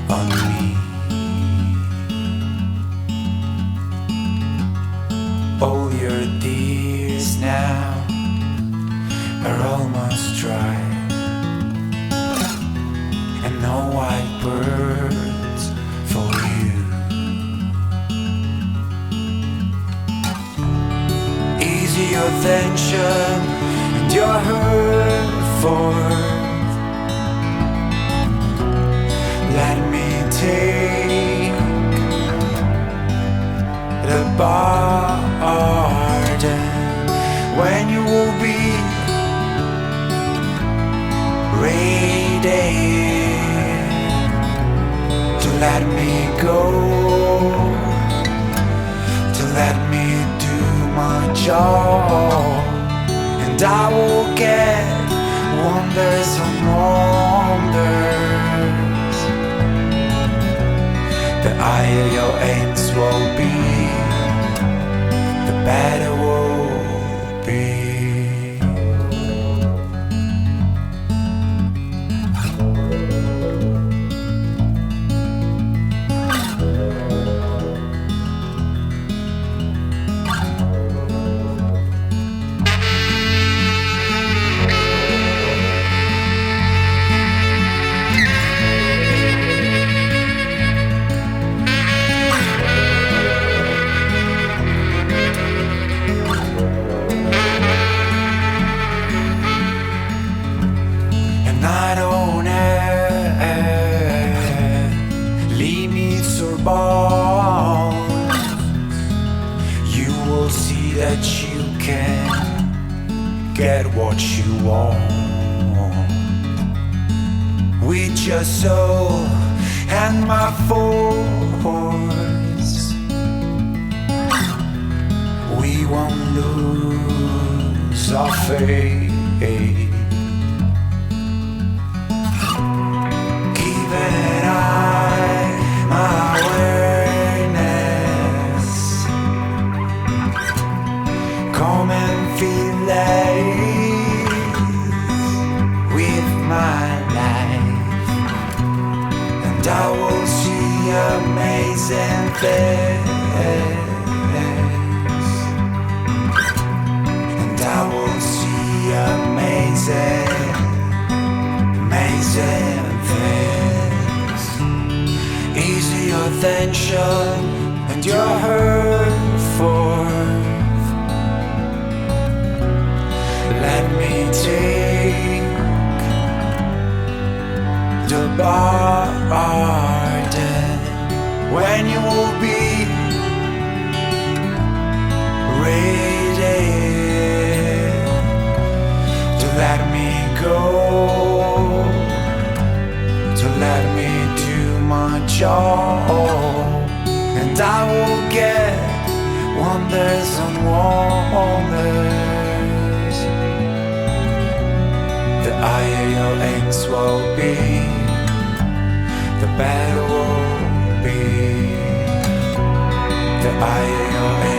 on me. All your tears now are almost dry, and no white birds for you. Easy your tension and your hurt for. Let me take the pardon when you will be ready to let me go, to let me do my job, and I will get wonders on wonders. The higher your aims will be, the better will be. I don't have limits or bounds. You will see that you can get what you want with your soul and my force. We won't lose our faith. Come and feel life with my life, and I will see amazing things, and I will see amazing, amazing things. Easy your tension and your hurt for. Let me take the pardon when you will be ready to let me go, to let me do my job, and I will get wonders on wonders. The higher your aims will be, the better will be. The higher your aims